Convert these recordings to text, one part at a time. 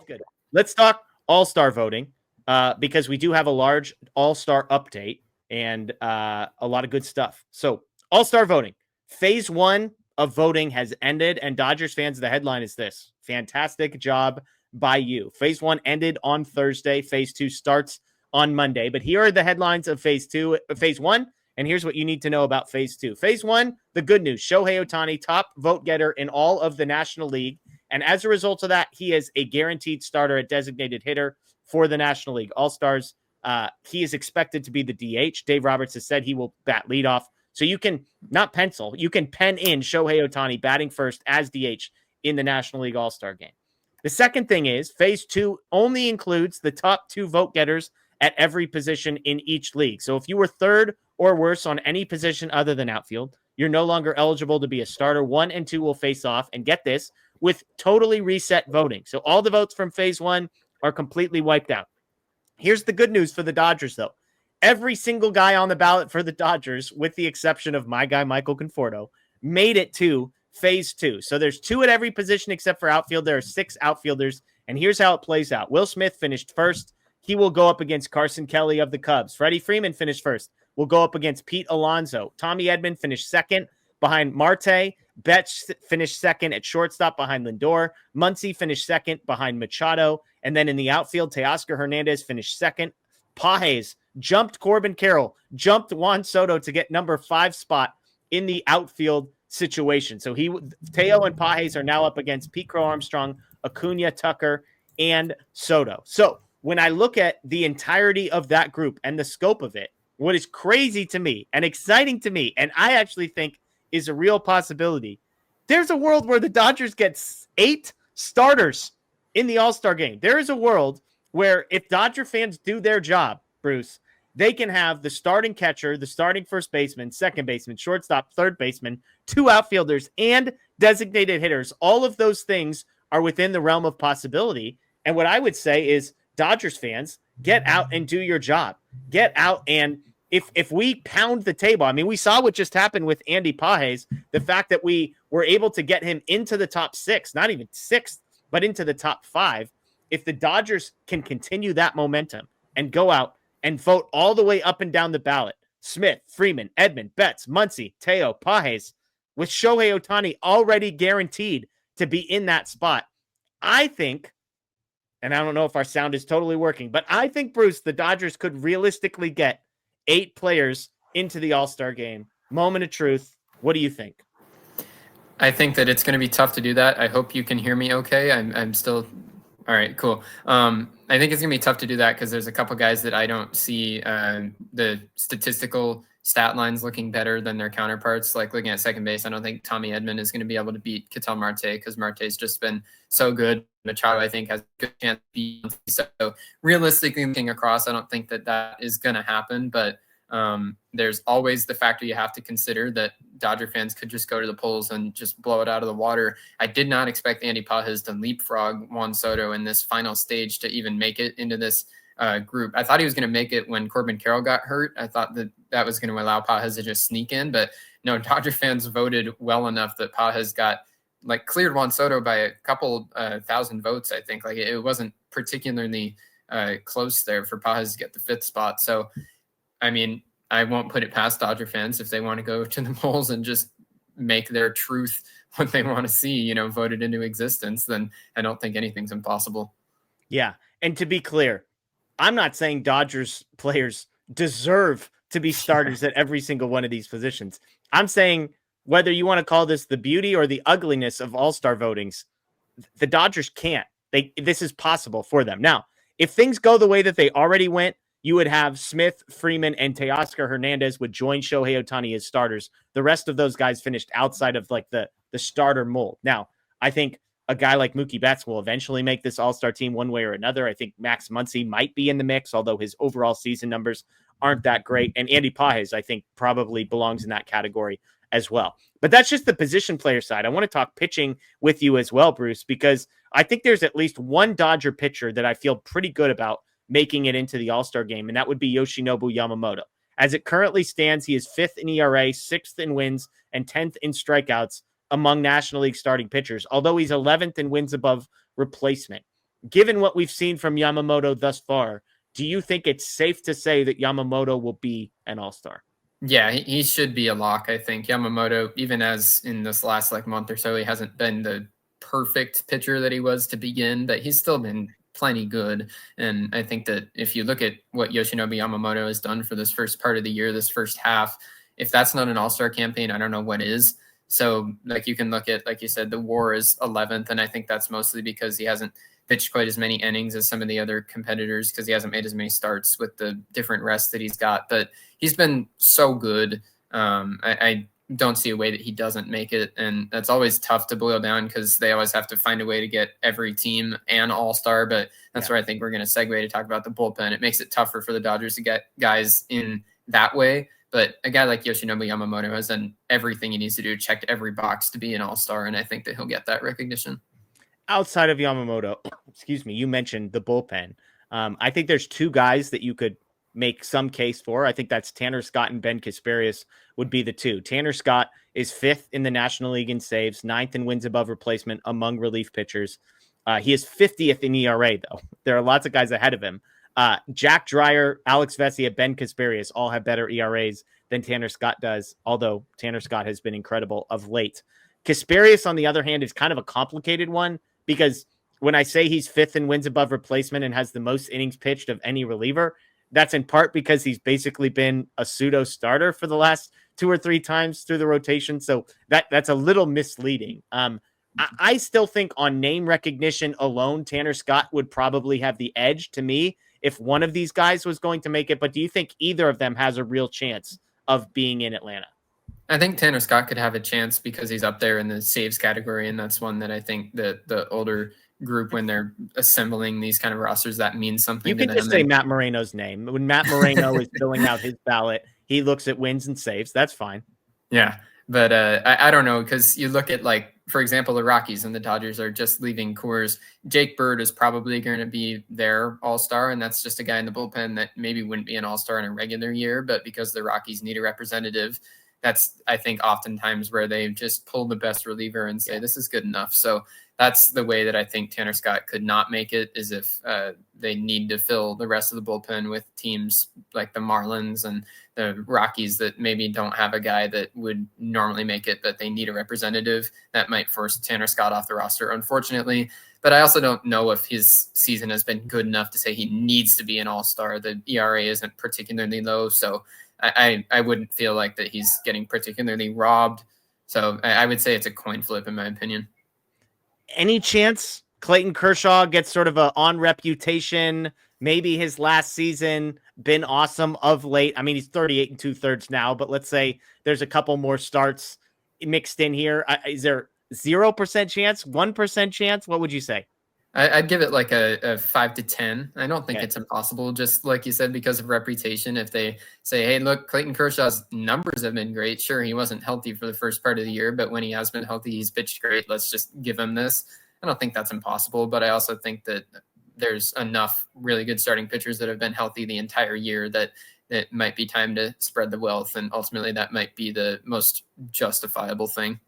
good. Let's talk All-Star voting because we do have a large All-Star update and a lot of good stuff. So All-Star voting. Phase 1 of voting has ended, and Dodgers fans, the headline is this: fantastic job by you. Phase 1 ended on Thursday. Phase 2 starts on Monday. But here are the headlines of Phase 1, and here's what you need to know about Phase 2. Phase 1, the good news: Shohei Ohtani, top vote getter in all of the National League. And as a result of that, he is a guaranteed starter at designated hitter for the National League All-Stars. He is expected to be the DH. Dave Roberts has said he will bat leadoff. So you can not pencil, you can pen in Shohei Ohtani batting first as DH in the National League All-Star Game. The second thing is Phase 2 only includes the top 2 vote getters at every position in each league. So if you were third or worse on any position other than outfield, you're no longer eligible to be a starter. 1 and 2 will face off, and get this, with totally reset voting. So all the votes from Phase 1 are completely wiped out. Here's the good news for the Dodgers, though. Every single guy on the ballot for the Dodgers, with the exception of my guy, Michael Conforto, made it to Phase 2. So there's 2 at every position except for outfield. There are 6 outfielders, and here's how it plays out. Will Smith finished first. He will go up against Carson Kelly of the Cubs. Freddie Freeman finished first. Will go up against Pete Alonso. Tommy Edman finished second behind Marte. Betts finished second at shortstop behind Lindor. Muncy finished second behind Machado. And then in the outfield, Teoscar Hernández finished second. Pages jumped Corbin Carroll, jumped Juan Soto to get number 5 spot in the outfield situation. So Teo and Pages are now up against Pete Crow Armstrong, Acuna, Tucker, and Soto. So when I look at the entirety of that group and the scope of it, what is crazy to me and exciting to me, and I actually think is a real possibility, there's a world where the Dodgers get 8 starters in the All-Star Game. There is a world where if Dodger fans do their job, Bruce, they can have the starting catcher, the starting first baseman, second baseman, shortstop, third baseman, 2 outfielders, and designated hitters. All of those things are within the realm of possibility. And what I would say is, Dodgers fans, get out and do your job. Get out, and if we pound the table, I mean, we saw what just happened with Andy Pages, the fact that we were able to get him into the top 6, not even 6th, but into the top 5. If the Dodgers can continue that momentum and go out and vote all the way up and down the ballot, Smith, Freeman, Edman, Betts, Muncy, Teo, Pages, with Shohei Ohtani already guaranteed to be in that spot, I think, and I don't know if our sound is totally working, but I think, Bruce, the Dodgers could realistically get 8 players into the All-Star Game. Moment of truth. What do you think? I think that it's going to be tough to do that. I hope you can hear me okay. I'm still... All right, cool. I think it's going to be tough to do that because there's a couple guys that I don't see the statistical stat lines looking better than their counterparts. Like looking at second base, I don't think Tommy Edman is going to be able to beat Ketel Marte because Marte's just been so good. Machado, I think, has a good chance to beat him. So realistically looking across, I don't think that is going to happen. But there's always the factor you have to consider that Dodger fans could just go to the polls and just blow it out of the water. I did not expect Andy Pages to leapfrog Juan Soto in this final stage to even make it into this group. I thought he was going to make it when Corbin Carroll got hurt. I thought that was going to allow Pages to just sneak in, but no, Dodger fans voted well enough that Pages got cleared Juan Soto by a couple thousand votes. I think it wasn't particularly close there for Pages to get the 5th spot. So, I mean, I won't put it past Dodger fans if they want to go to the polls and just make their truth what they want to see, voted into existence, then I don't think anything's impossible. Yeah. And to be clear, I'm not saying Dodgers players deserve to be starters at every single one of these positions. I'm saying whether you want to call this the beauty or the ugliness of all-star votings, the Dodgers can't. This is possible for them. Now, if things go the way that they already went, you would have Smith, Freeman, and Teoscar Hernández would join Shohei Ohtani as starters. The rest of those guys finished outside of the starter mold. Now, I think a guy like Mookie Betts will eventually make this all-star team one way or another. I think Max Muncy might be in the mix, although his overall season numbers aren't that great. And Andy Pages, I think, probably belongs in that category as well. But that's just the position player side. I want to talk pitching with you as well, Bruce, because I think there's at least one Dodger pitcher that I feel pretty good about making it into the All-Star game, and that would be Yoshinobu Yamamoto. As it currently stands, he is 5th in ERA, 6th in wins, and 10th in strikeouts among National League starting pitchers, although he's 11th in wins above replacement. given what we've seen from Yamamoto thus far, do you think it's safe to say that Yamamoto will be an all-star? Yeah, he should be a lock. I think Yamamoto, even as in this last month or so, he hasn't been the perfect pitcher that he was to begin, but he's still been plenty good. And I think that if you look at what Yoshinobu Yamamoto has done for this first part of the year, this first half, if that's not an all-star campaign, I don't know what is. So you can look at, like you said, the WAR is 11th, and I think that's mostly because he hasn't pitched quite as many innings as some of the other competitors because he hasn't made as many starts with the different rests that he's got. But he's been so good. I don't see a way that he doesn't make it. And that's always tough to boil down because they always have to find a way to get every team an all-star. But that's where I think we're going to segue to talk about the bullpen. It makes it tougher for the Dodgers to get guys in that way. But a guy like Yoshinobu Yamamoto has done everything he needs to do, checked every box to be an all-star. And I think that he'll get that recognition. Outside of Yamamoto, excuse me, you mentioned the bullpen. I think there's two guys that you could make some case for. I think that's Tanner Scott and Ben Kasparius would be the two. Tanner Scott is 5th in the National League in saves, 9th in wins above replacement among relief pitchers. He is 50th in ERA, though. There are lots of guys ahead of him. Jack Dreyer, Alex Vesia, Ben Kasparius all have better ERAs than Tanner Scott does, although Tanner Scott has been incredible of late. Kasparius, on the other hand, is kind of a complicated one because when I say he's 5th in wins above replacement and has the most innings pitched of any reliever, that's in part because he's basically been a pseudo starter for the last 2 or 3 times through the rotation. So that's a little misleading. I still think on name recognition alone, Tanner Scott would probably have the edge to me if one of these guys was going to make it. But do you think either of them has a real chance of being in Atlanta? I think Tanner Scott could have a chance because he's up there in the saves category. And that's one that I think that the older group, when they're assembling these kind of rosters, that means something you to them. can just say Matt Moreno's name. When Matt Moreno is filling out his ballot, he looks at wins and saves. That's fine. Yeah. But I don't know, because you look at, for example, the Rockies and the Dodgers are just leaving Coors. Jake Bird is probably going to be their all-star, and that's just a guy in the bullpen that maybe wouldn't be an all-star in a regular year, but because the Rockies need a representative, that's, I think, oftentimes where they just pull the best reliever and say, this is good enough. So that's the way that I think Tanner Scott could not make it, is if they need to fill the rest of the bullpen with teams like the Marlins and the Rockies that maybe don't have a guy that would normally make it, but they need a representative. That might force Tanner Scott off the roster, unfortunately. But I also don't know if his season has been good enough to say he needs to be an all-star. The ERA isn't particularly low, so I wouldn't feel like that he's getting particularly robbed. So I would say it's a coin flip, in my opinion. Any chance Clayton Kershaw gets sort of a on reputation? Maybe his last season been awesome of late. I mean, he's 38 2/3 now, but let's say there's a couple more starts mixed in here. Is there 0% chance, 1% chance? What would you say? I'd give it like a 5 to 10. I don't think it's impossible, just like you said, because of reputation. If they say, hey, look, Clayton Kershaw's numbers have been great. Sure, he wasn't healthy for the first part of the year, but when he has been healthy, he's pitched great. Let's just give him this. I don't think that's impossible, but I also think that there's enough really good starting pitchers that have been healthy the entire year that it might be time to spread the wealth. And ultimately, that might be the most justifiable thing.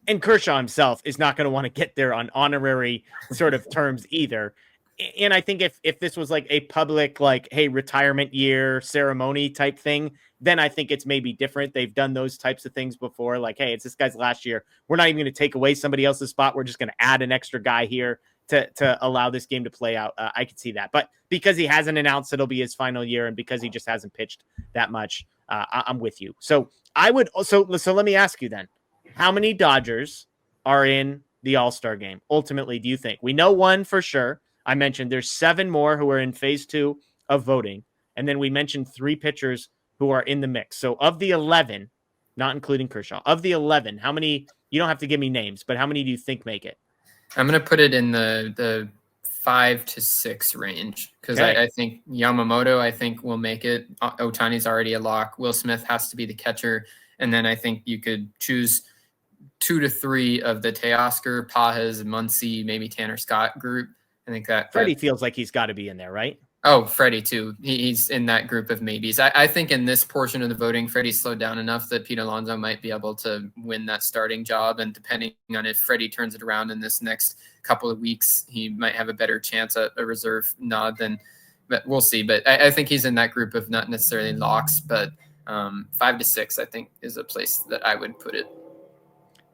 And Kershaw himself is not going to want to get there on honorary sort of terms either. And I think if this was like a public, hey, retirement year ceremony type thing, then I think it's maybe different. They've done those types of things before. Like, hey, it's this guy's last year. We're not even going to take away somebody else's spot. We're just going to add an extra guy here to allow this game to play out. I could see that. But because he hasn't announced it'll be his final year and because he just hasn't pitched that much, I'm with you. So I would also, so let me ask you then, how many Dodgers are in the All-Star game? Ultimately, do you think? We know one for sure. I mentioned there's 7 more who are in phase 2 of voting. And then we mentioned 3 pitchers who are in the mix. So of the 11, not including Kershaw, of the 11, how many, you don't have to give me names, but how many do you think make it? I'm going to put it in the 5 to 6 range because I think Yamamoto, I think, will make it. Ohtani's already a lock. Will Smith has to be the catcher. And then I think you could choose 2 to 3 of the Teoscar, Pages, Muncy, maybe Tanner Scott group. I think that Freddie feels like he's got to be in there, right? Oh, Freddie too. He's in that group of maybes. I think in this portion of the voting, Freddie slowed down enough that Pete Alonso might be able to win that starting job. And depending on if Freddie turns it around in this next couple of weeks, he might have a better chance at a reserve nod than. But we'll see. But I think he's in that group of not necessarily locks, but 5 to 6, I think, is a place that I would put it.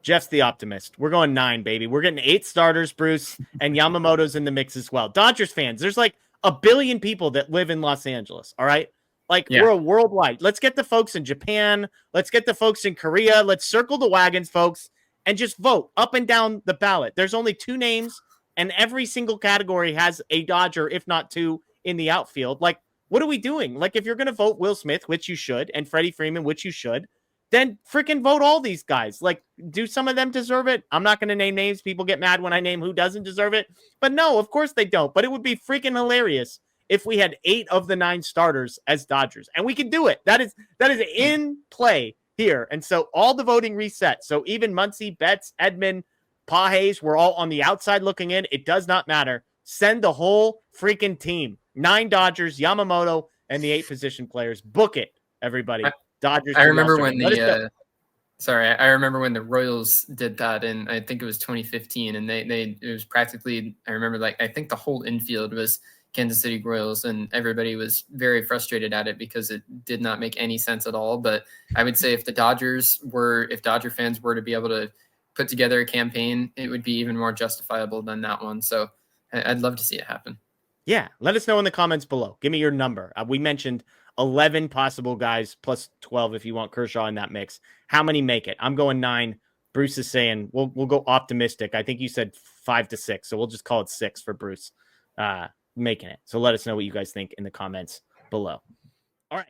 Jeff's the optimist. We're going 9, baby. We're getting 8 starters, Bruce, and Yamamoto's in the mix as well. Dodgers fans, there's like a billion people that live in Los Angeles, all right? Like, we're a worldwide. Let's get the folks in Japan. Let's get the folks in Korea. Let's circle the wagons, folks, and just vote up and down the ballot. There's only 2 names, and every single category has a Dodger, if not 2, in the outfield. Like, what are we doing? Like, if you're going to vote Will Smith, which you should, and Freddie Freeman, which you should, then freaking vote all these guys. Like, do some of them deserve it? I'm not going to name names. People get mad when I name who doesn't deserve it. But no, of course they don't. But it would be freaking hilarious if we had 8 of the 9 starters as Dodgers. And we can do it. That is in play here. And so all the voting reset. So even Muncy, Betts, Edman, Pages, we're all on the outside looking in. It does not matter. Send the whole freaking team. 9 Dodgers, Yamamoto, and the 8 position players. Book it, everybody. Dodgers. I remember when I remember when the Royals did that, and I think it was 2015, and it was practically, I remember, like, I think the whole infield was Kansas City Royals, and everybody was very frustrated at it because it did not make any sense at all. But I would say if Dodger fans were to be able to put together a campaign, it would be even more justifiable than that one. So I'd love to see it happen. Yeah, let us know in the comments below. Give me your number. We mentioned 11 possible guys plus 12 if you want Kershaw in that mix. How many make it? I'm going 9. Bruce is saying we'll go optimistic. I think you said 5 to 6, so we'll just call it 6 for Bruce making it. So let us know what you guys think in the comments below. All right.